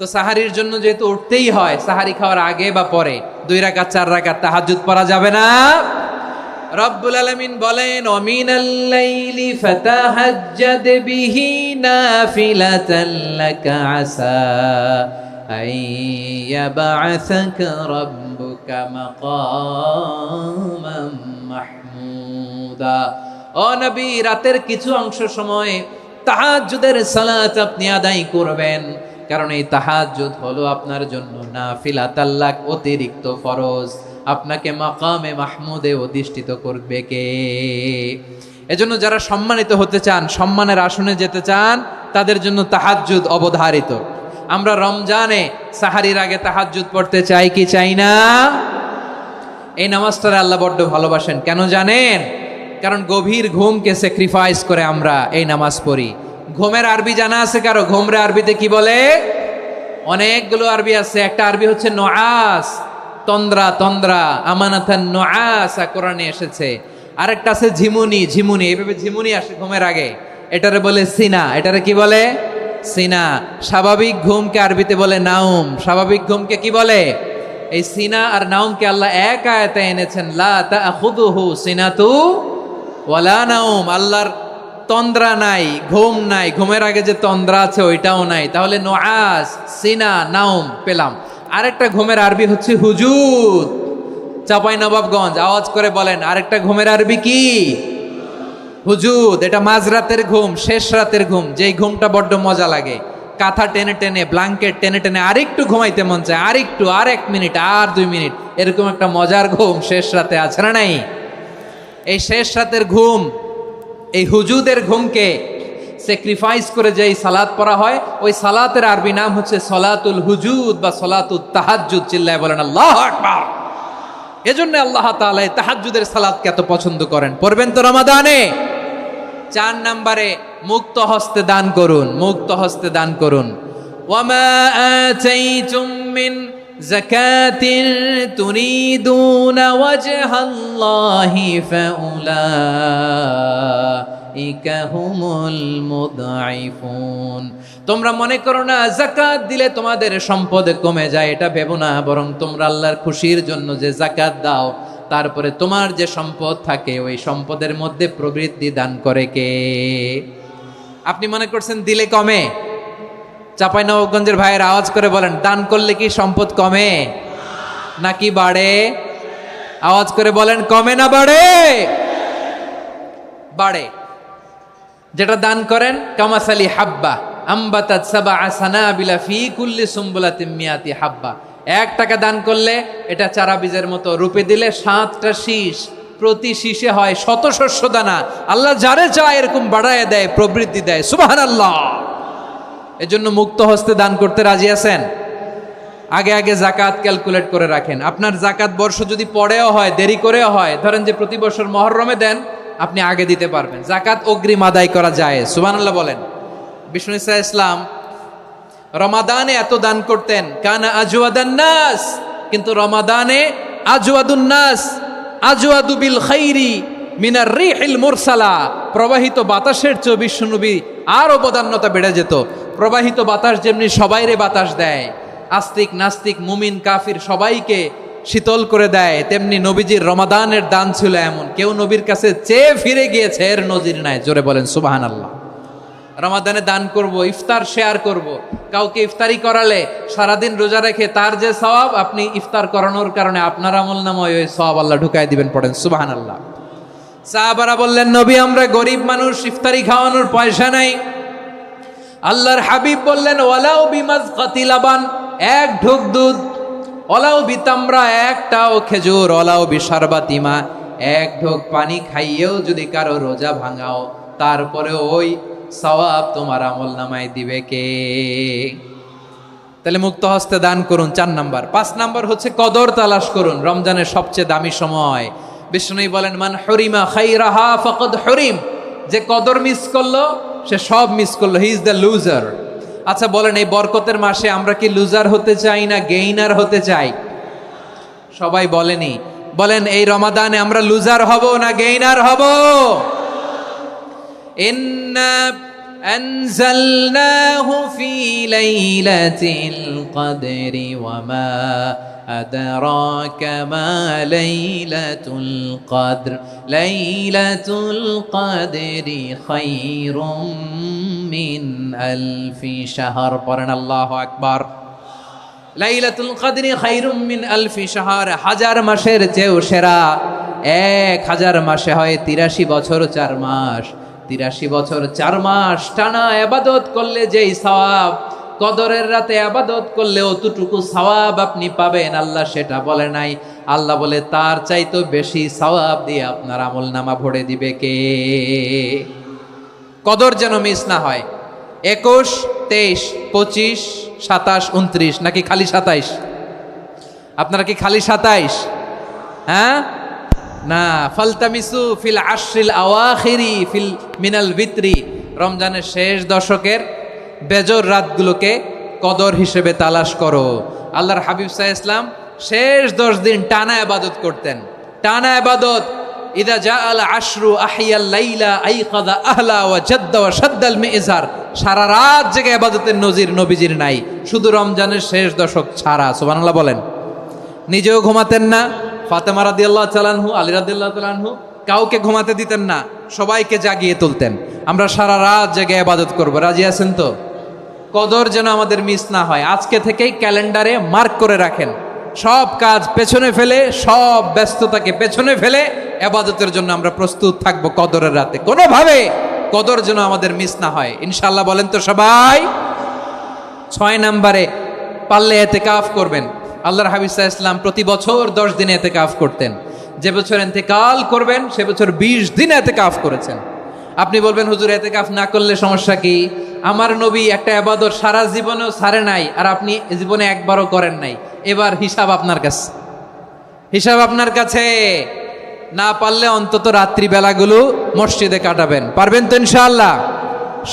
তো সাহারির জন্য যেহেতু উঠতেই হয়, সাহারি খাওয়ার আগে বা পরে 2 রাকাত 4 রাকাত তাহাজ্জুদ পড়া যাবে না। রব্বুল আলামিন বলেন, ওয়ামিনাল লাইলি ফাতাহাজ্জাদ বিহি নাফিলাতান লাকা আসা আইয়াবআসাকা রাব্বুকা মাকামান মাহমুদা। ও নবী, রাতের কিছু অংশ সময় তাহাজ্জুদের সালাত আপনি আদায় করবেন, কারণ এই তাহাজ্জুদ হলো আপনার জন্য নাফিলাতাল লাক, অতিরিক্ত ফরজ। আপনাকে মাকামে মাহমুদে অধিষ্ঠিত করবে কে? এজন্য যারা সম্মানিত হতে চান, সম্মানের আসনে যেতে চান, তাদের জন্য তাহাজ্জুদ অবধারিত। আমরা রমজানে সাহারির আগে তাহাজ্জুদ পড়তে চাই কি চাই না? এই নামাজটারে আল্লাহ বড্ড ভালোবাসেন। কেন জানেন? কারণ গভীর ঘুমকে স্যাক্রিফাইস করে আমরা এই নামাজ পড়ি। ঘুমের আরবি জানা আছে কারো? ঘুমরে আরবিতে কি বলে? অনেকগুলো আরবি আছে। একটা আরবি হচ্ছে নুআস, তন্দ্রা, তন্দ্রা, আমানাতান নুআসা কোরআনে এসেছে। আরেকটা আছে ঝিমুনি, ঝিমুনি, এইভাবে ঝিমুনি আসে ঘুমের আগে, এটারে বলে সিনা। এটারে কি বলে? সিনা। স্বাভাবিক ঘুমকে আরবিতে বলে নাউম। স্বাভাবিক ঘুমকে কি বলে? এই সিনা আর নাউমকে আল্লাহ এক আয়াতে এনেছেন, লা তাখুযুহু সিনাতু ওয়ালা নাউম। আল্লাহর তন্দ্রা নাই, ঘুম নাই, ঘুমের আগে যে তন্দ্রা আছে ওইটাও নাই। তাহলে নুআস, সিনা, নাউম পেলাম। আরেকটা ঘুমের আরবি হচ্ছে হুজুদ। চাঁপাইনবাবগঞ্জ আওয়াজ করে বলেন, আরেকটা ঘুমের আরবি কি? হুজুদ। এটা মাঝরাতের ঘুম, শেষ রাতের ঘুম, যেই ঘুমটা বড্ড মজা লাগে। কাঁথা টেনে টেনে, ব্ল্যাঙ্কেট টেনে টেনে আরেকটু ঘুমাইতে মন চায়, আরেকটু, আর 1 মিনিট, আর 2 মিনিট, এরকম একটা মজার ঘুম শেষ রাতে আছে না নাই? এই শেষ রাতের ঘুম, এই হুজুদের ঘুমকে স্যাক্রিফাইস করে যেই সালাত পড়া হয়, ওই সালাতের আরবি নাম হচ্ছে সলাতুল হুজুদ বা সলাতুত তাহাজ্জুদ। চিল্লায় বলেন আল্লাহু আকবার। এজন্য আল্লাহ তাআলা এই তাহাজ্জুদের সালাতকে এত পছন্দ করেন। পড়বেন তো রমাদানে। 4 নম্বরে মুক্ত হস্তে দান করুন, মুক্ত হস্তে দান করুন। ওয়ামা আতাইতুম মিন যাকাতিন তুরিদুনা ওয়াজহাল্লাহি ফাউলাইকা হুমুল মুদঈফুন। তোমরা মনে করো না যাকাত দিলে তোমাদের সম্পদ কমে যায়, এটা ভেবো না। বরং তোমরা আল্লাহর খুশির জন্য যে যাকাত দাও, তারপরে তোমার যে সম্পদ থাকে ওই সম্পদের মধ্যে প্রবৃদ্ধি দান করে কে? আপনি মনে করছেন দিলে কমে? চাঁপাইনবাবগঞ্জের ভাইয়ের আওয়াজ করে বলেন, দান করলে কি সম্পদ কমে নাকি বাড়ে? আওয়াজ করে বলেন, কমে না বাড়ে? বাড়ে। যেটা দান করেন, কামাসালি হাব্বা আম্বাতাত সাবআ সানাবিলা ফি কুল্লি সুম্বুলাতিন মিয়াতি হাব্বা। 1 টাকা দান করলে এটা চারা বীজের মতো, রূপে দিলে 7টা শীষ, প্রতি শীষে হয় 100 শস্য দানা। আল্লাহ যারে চায় এরকম বাড়ায় দেয়, প্রবৃদ্ধি দেয়। সুবহানাল্লাহ। এজন্য মুক্ত হস্তে দান করতে রাজি আছেন? আগে আগে যাকাত ক্যালকুলেট করে রাখেন। আপনার যাকাত বর্ষ যদি পরেও হয়, দেরি করেও হয়, ধরেন যে প্রতি বছর মুহররমে দেন, আপনি আগে দিতে পারবেন। যাকাত অগ্রিম আদায় করা যায়। সুবহানাল্লাহ বলেন। বিষ্ণু ঈসা ইসলাম রমাদানে এত দান করতেন, কানা আজওয়াদান নাস, কিন্তু রমাদানে আজওয়াদুন নাস আজওয়াদু বিল খাইরি মিনার রিহিল মুরসালা। প্রবাহিত বাতাসের চেয়ে বিশ্বনবী আরো বদান্যতা বেড়ে যেত। প্রবাহিত বাতাস যেমনি সবাইরে বাতাস দেয়, আস্তিক নাস্তিক মুমিন কাফির সবাইকে শীতল করে দেয়, তেমনি নবীজির রমাদানের দান ছিল এমন, কেউ নবীর কাছে চেয়ে ফিরে গিয়েছে এর নজির নাই। জোরে বলেন সুবহানাল্লাহ। রমাদানে দান করব, ইফতার শেয়ার করব। কাউকে ইফতারি করালে সারাদিন রোজা রেখে তার যে সওয়াব, আপনি ইফতার করানোর কারণে আপনার আমলনামায় ওই সওয়াব আল্লাহ ঢুকাই দিবেন। পড়েন সুবহানাল্লাহ। সাহাবারা বললেন, নবী আমরা গরিব মানুষ, ইফতারি খাওয়ানোর পয়সা নাই। আল্লাহর হাবিব বললেন, ওয়ালাউ বিমাজকাতি লাবান, 1 ঢোক দুধ, ওয়ালাউ বিতামরা, 1টাও খেজুর, ওয়ালাউ বিশারবাতিমা, 1 ঢোক পানি খাইয়েও যদি কারো রোজা ভাঙাও, তারপরে ওই সওয়াব তোমার আমলনামায় দিবে কে? তাহলে মুক্ত হস্তে দান করুন, 4 নাম্বার। 5 নাম্বার হচ্ছে কদর তালাশ করুন। রমজানের সবচেয়ে দামি সময়। বিষ্ণু বলেন, মান হরিমা খাইরাহা ফাকাদ হরিম। যে কদর মিস করলো সে সব মিস করলো, হি ইজ দ্য লুজার। আচ্ছা বলেন, এই বরকতের মাসে আমরা কি লুজার হতে চাই না গেইনার হতে চাই? সবাই বলেনি। বলেন, এই রমাদানে আমরা লুজার হব না গেইনার হব? ইন্না আনজালনাহু ফি লাইলাতিল কদরি ওয়া মা আদরাকা মা লাইলাতুল কদর লাইলাতুল কদরি খায়রুম মিন আলফি শাহর। পড়েন আল্লাহু আকবার। লাইলাতুল কদরি খায়রুম মিন আলফি শাহর, হাজার মাসের চেয়েও সেরা। 1000 মাসে হয় 83 বছর 4 মাস। 83 বছর 4 মাস টানা ইবাদত করলে যেই সওয়াব, কদরের রাতে ইবাদত করলে অতটুকু সওয়াব আপনি পাবেন, আল্লাহ সেটা বলে নাই। আল্লাহ বলে তার চাইতে বেশি সওয়াব দিয়ে আপনার আমলনামা ভরে দিবে কে? কদর যেন মিস না হয়। 21, 23, 25, 27, 29 নাকি খালি 27? আপনারা কি খালি 27? হ্যাঁ না, ফালতামিসু ফিল আশরিল আওয়াখিরি ফিল মিনাল ভিতরি, রমজানের শেষ দশকের বেজর রাতগুলোকে কদর হিসেবে তালাশ করো। আল্লাহর হাবিব সাল্লাল্লাহু আলাইহি ওয়াসাল্লাম শেষ 10 দিন টানা ইবাদত করতেন, টানা ইবাদত। ইদা জাআল আশরু আহিয়াল লাইলা আইকাযা আহলা ওয়া জাদ্দা ওয়া শাদ্দাল মিজার, সারা রাত জেগে ইবাদতের নজির নবীজির নাই, শুধু রমজানের শেষ দশক ছাড়া। সুবহানাল্লাহ বলেন। নিজেও ঘুমাতেন না, ফাতেমা রাদিয়াল্লাহু তাআলা আনহু, আলী রাদিয়াল্লাহু তাআলা আনহু কাউকে ঘুমাতে দিতেন না, সবাইকে জাগিয়ে তুলতেন। আমরা সারা রাত জেগে ইবাদত করব, রাজি আছেন তো? কদর যেন আমাদের মিস না হয়। আজকে থেকেই ক্যালেন্ডারে মার্ক করে রাখেন, সব কাজ পেছনে ফেলে, সব ব্যস্ততাকে পেছনে ফেলে ইবাদতের জন্য আমরা প্রস্তুত থাকবো কদরের রাতে। কোনোভাবে কদর যেন আমাদের মিস না হয়, ইনশাআল্লাহ। বলেন তো সবাই। 6 নম্বরে পারলে ইতিকাফ করবেন। আল্লাহর হাবিব সাল্লাল্লাহু আলাইহি ওয়াসাল্লাম প্রতি বছর 10 দিন ইতিকাফ করতেন। যে বছর ইন্তেকাল করবেন সে বছর 20 দিন ইতিকাফ করেছেন। আপনি বলবেন হুজুর ইতিকাফ না করলে সমস্যা কি? আমার নবী একটা ইবাদত সারা জীবনেও ছাড়ে নাই, আর আপনি জীবনে একবারও করেন নাই। এবার হিসাব আপনার কাছে, হিসাব আপনার কাছে। না পারলে অন্তত রাত্রি বেলাগুলো মসজিদে কাটাবেন, পারবেন তো ইনশাআল্লাহ?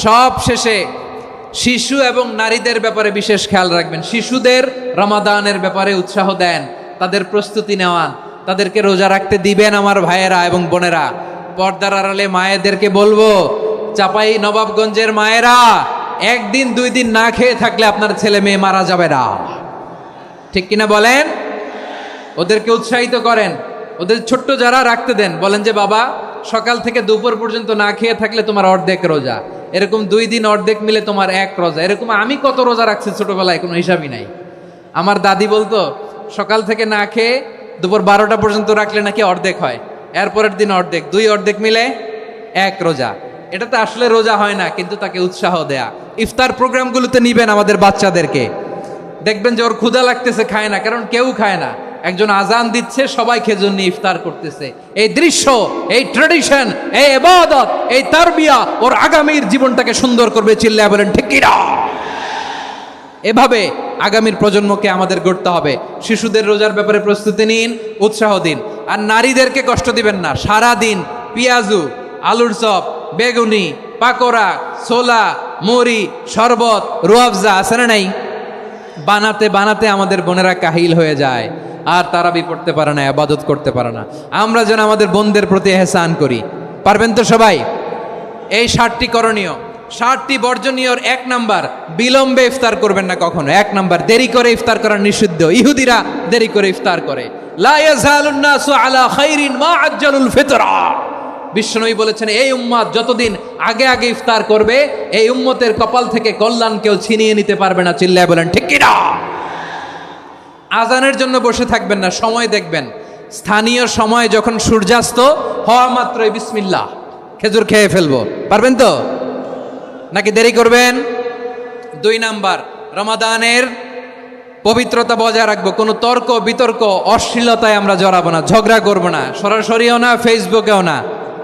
সব শেষে শিশু এবং নারীদের ব্যাপারে বিশেষ খেয়াল রাখবেন। শিশুদের রমাদানের ব্যাপারে উৎসাহ দেন, তাদের প্রস্তুতি নেওয়ান, তাদেরকে রোজা রাখতে দিবেন। আমার ভাইয়েরা এবং বোনেরা, পর্দার আড়ালে মায়েদেরকে বলবো, চাপাই নবাবগঞ্জের মায়েরা, 1 দিন 2 দিন না খেয়ে থাকলে আপনার ছেলে মেয়ে মারা যাবে না, ঠিক কিনা বলেন? ওদেরকে উৎসাহিত করেন, ওদের ছোট্ট যারা রাখতে দেন, বলেন যে বাবা সকাল থেকে দুপুর পর্যন্ত না খেয়ে থাকলে তোমার অর্ধেক রোজা, এরকম 2 দিন অর্ধেক মিলে তোমার 1 রোজা। এরকম আমি কত রোজা রাখছি ছোটবেলায়, কোনো হিসাবই নাই। আমার দাদি বলতো সকাল থেকে না খেয়ে দুপুর 12টা পর্যন্ত রাখলে নাকি অর্ধেক হয়, এরপরের দিন অর্ধেক, 2 অর্ধেক মিলে 1 রোজা। এটা তো আসলে রোজা হয় না, কিন্তু তাকে উৎসাহ দেয়া। ইফতার প্রোগ্রামগুলোতে নিবেন আমাদের বাচ্চাদেরকে, দেখবেন যে ওর ক্ষুধা লাগতেছে, খায় না, কারণ কেউ খায় না। একজন আজান দিচ্ছে, সবাই খেজুর নিয়ে ইফতার করতেছে। এই দৃশ্য, এই ট্রেডিশন, এই ইবাদত, এই তারবিয়া ওর আগামীর জীবনটাকে সুন্দর করবে। চিল্লায়া বলেন ঠিক কি না? এভাবে আগামীর প্রজন্মকে আমাদের গড়তে হবে। শিশুদের রোজার ব্যাপারে প্রস্তুতি নিন, উৎসাহ দিন। আর নারীদেরকে কষ্ট দিবেন না। সারা দিন পেঁয়াজু, আলুর চপ, বেগুনি, পাকোড়া, ছোলা, মুড়ি, শরবত, রুয়াবজা আছে না নাই? বানাতে বানাতে আমাদের বোনেরা কাহিল হয়ে যায়, আর তারাবি পড়তে পারে না, ইবাদত করতে পারে না। আমরা যেন আমাদের বোনদের প্রতি ইহসান করি, পারবেন তো সবাই? এই 7টি করণীয়, 7টি বর্জনীয়। 1 নাম্বার, বিলম্বে ইফতার করবেন না কখনো। 1 নাম্বার, দেরি করে ইফতার করা নিষিদ্ধ। ইহুদিরা দেরি করে ইফতার করে। লা ইয়াজালুন নাসু আলা খাইরিন মা আজ্জালুল ফিতরা। বিশ্বনবী বলেছেন, এই উম্মত যতদিন আগে আগে ইফতার করবে, এই উম্মতের কপাল থেকে কল্যাণ কেউ ছিনিয়ে নিতে পারবে না। চিল্লায় বলেন ঠিক কি না? আজানের জন্য বসে থাকবেন না, সময় দেখবেন। স্থানীয় সময় যখন সূর্যাস্ত হওয়া মাত্রই বিসমিল্লাহ, খেজুর খেয়ে ফেলবো, পারবেন তো? নাকি দেরি করবেন? 2 নাম্বার, রমাদানের পবিত্রতা বজায় রাখবো। কোনো তর্ক বিতর্ক অশ্লীলতায় আমরা জড়াবো না, ঝগড়া করবো না, সরাসরিও না, ফেসবুকেও না।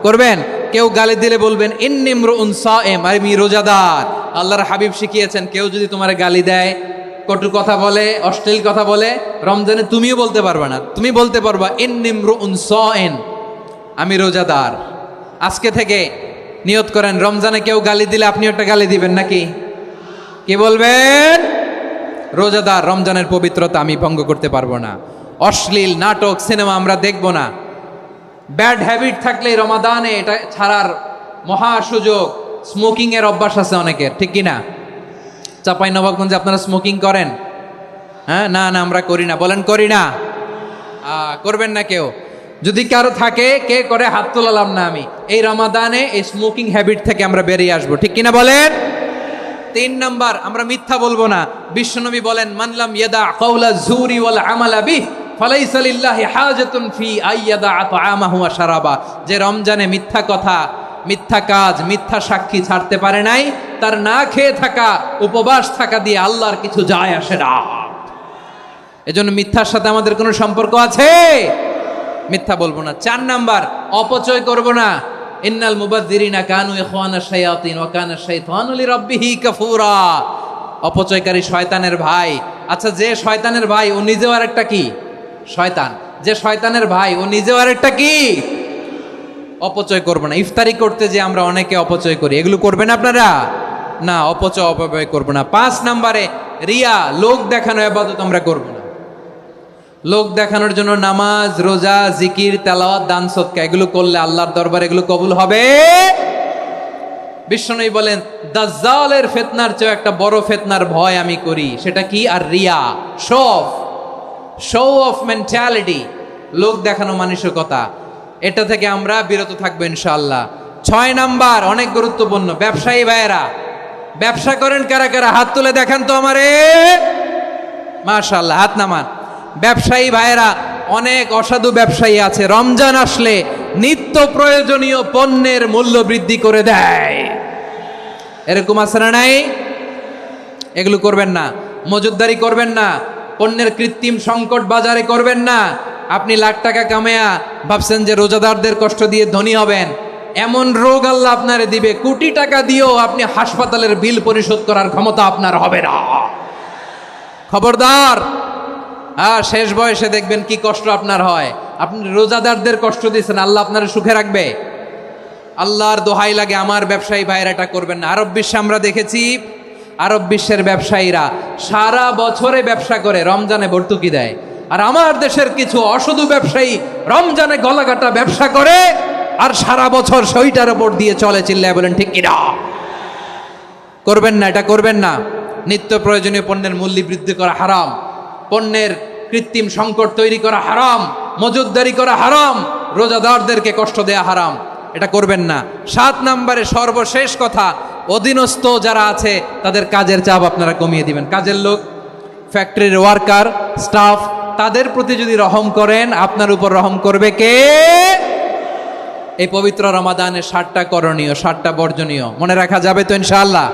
করবেন কেউ গালি দিলে বলবেন ইন্নিমরুন সায়েম, আমি রোজাদার। আল্লাহর হাবিব শিখিয়েছেন, কেউ যদি তোমার গালি দেয়, কটু কথা বলে, অশ্লীল কথা বলে, রমজানে তুমিও বলতে পারবে না। তুমি বলতে পারবা ইন্নিমরুন সায়েম, আমি রোজাদার। আজকে থেকে নিয়ত করেন, রমজানে কেউ গালি দিলে আপনি একটা গালি দিবেন নাকি? কি বলবেন? রোজাদার, রমজানের পবিত্রতা আমি ভঙ্গ করতে পারবো না। অশ্লীল নাটক, সিনেমা আমরা দেখবো না। ব্যাড হ্যাবিট থাকলে রমাদানে এটা ছাড়ার মহা সুযোগ। স্মোকিং এর অভ্যাস আছে অনেকের, ঠিক কিনা? চাঁপাইনবাবগঞ্জে আপনারা স্মোকিং করেন? হ্যাঁ, না না আমরা করি না। বলেন করি না? করবেন না কেউ? যদি কারো থাকে, কে করে হাত তোলালাম না আমি। এই রমাদানে এই স্মোকিং হ্যাবিট থেকে আমরা বেরিয়ে আসবো, ঠিক কিনা বলেন? 3 নাম্বার, আমরা মিথ্যা বলবো না। বিশ্বনবী বলেন, মানলাম ইয়াদা কাওলা জুরি ওয়াল আমালা বিহ ফালাইসা লিল্লাহি হাজাতুন ফি আইয়াদা তাআমাহু ওয়া শারাবা। যে রমজানে মিথ্যা কথা, মিথ্যা কাজ, মিথ্যা সাক্ষী ছাড়তে পারে নাই, তার না খেয়ে থাকা, উপবাস থাকা দিয়ে আল্লাহর কিছু যায় আসে না। এজন্য মিথ্যার সাথে আমাদের কোনো সম্পর্ক আছে? মিথ্যা বলবো না। 4 নাম্বার, অপচয় করব না। ইন্নাল মুবাযযিরিনা কানু ইখওয়ানাশ শায়াতিন ওয়া কানা শাইতানু লিরাব্বিহি কাফুরা। অপচয়কারী শয়তানের ভাই। আচ্ছা, যে শয়তানের ভাই ও নিজেও আরেকটা কি? শয়তান। যে শয়তানের ভাই ও নিজেও আরেকটা কি? অপচয় করব না। ইফতারি করতে যে আমরা অনেকে অপচয় করি, এগুলো করবেন আপনারা? না, অপচয় অপব্যয় করব না। 5 নাম্বারে, রিয়া, লোক দেখানো ইবাদত আমরা করব না। লোক দেখানোর জন্য নামাজ, রোজা, জিকির, তেলাওয়াত, দান, সদকা এগুলো করলে আল্লাহর দরবারে এগুলো কবুল হবে? বিশ্বনবী বলেন, দাজ্জালের ফিতনার চেয়ে একটা বড় ফিতনার ভয় আমি করি, সেটা কি? আর রিয়া, শো অফ মেন্টালিটি, লোক দেখানো মানসিকতা। এটা থেকে আমরা বিরত থাকবো ইনশাআল্লাহ। 6 নাম্বার, অনেক গুরুত্বপূর্ণ। ব্যবসায়ী ভাইয়েরা, ব্যবসা করেন কারা কারা? হাত তুলে দেখান তো আমারে। মাশাআল্লাহ, হাত নামান। ব্যবসায়ী ভাইয়েরা, অনেক অসাধু ব্যবসায়ী আছে, রমজান আসলে নিত্য প্রয়োজনীয় পণ্যের মূল্য বৃদ্ধি করে দেয়। এরকম আছে না নাই? এগুলো করবেন না। মজুদদারি করবেন না। পণ্যের কৃত্রিম সংকট বাজারে করবেন না। আপনি লাখ টাকা কামায়া ভাবছেন যে রোজাদারদের কষ্ট দিয়ে ধনী হবেন। এমন রোগ আল্লাহ আপনারে দিবে, কোটি টাকা দিয়েও আপনি হাসপাতালের বিল পরিশোধ করার ক্ষমতা আপনার হবে না। খবরদার। শেষ বয়সে দেখবেন কি কষ্ট আপনার হয়। আপনি রোজাদারদের কষ্ট দিয়েছেন, আল্লাহ আপনার সুখে রাখবে? আল্লাহর দোহাই লাগে, আমার ব্যবসায়ী ভাইয়েরা এটা করবেন না। আরব বিশ্বে আমরা দেখেছি, আরব বিশ্বের ব্যবসায়ীরা সারা বছরে ব্যবসা করে, রমজানে ভর্তুকি দেয়। আর আমার দেশের কিছু অসাধু ব্যবসায়ী রমজানে গলাকাটা ব্যবসা করে আর সারা বছর সইটার উপর দিয়ে চলে। চিল্লায় বলেন ঠিক কিনা? করবেন না, এটা করবেন না। নিত্য প্রয়োজনীয় পণ্যের মূল্য বৃদ্ধি করা হারাম, পণ্যের কৃত্রিম সংকট তৈরি করা হারাম, মজুদদারি করা হারাম, রোজাদারদেরকে কষ্ট দেয়া হারাম, এটা করবেন না। 7 নাম্বারে সর্বশেষ কথা, অধীনস্থ যারা আছে তাদের কাজের চাপ আপনারা কমিয়ে দিবেন। কাজের লোক, ফ্যাক্টরির ওয়ার্কার, স্টাফ, তাদের প্রতি যদি রহম করেন, আপনার উপর রহম করবে কে? এই পবিত্র রমাদানের 7টা করণীয়, 7টা বর্জনীয় মনে রাখা যাবে তো ইনশাআল্লাহ?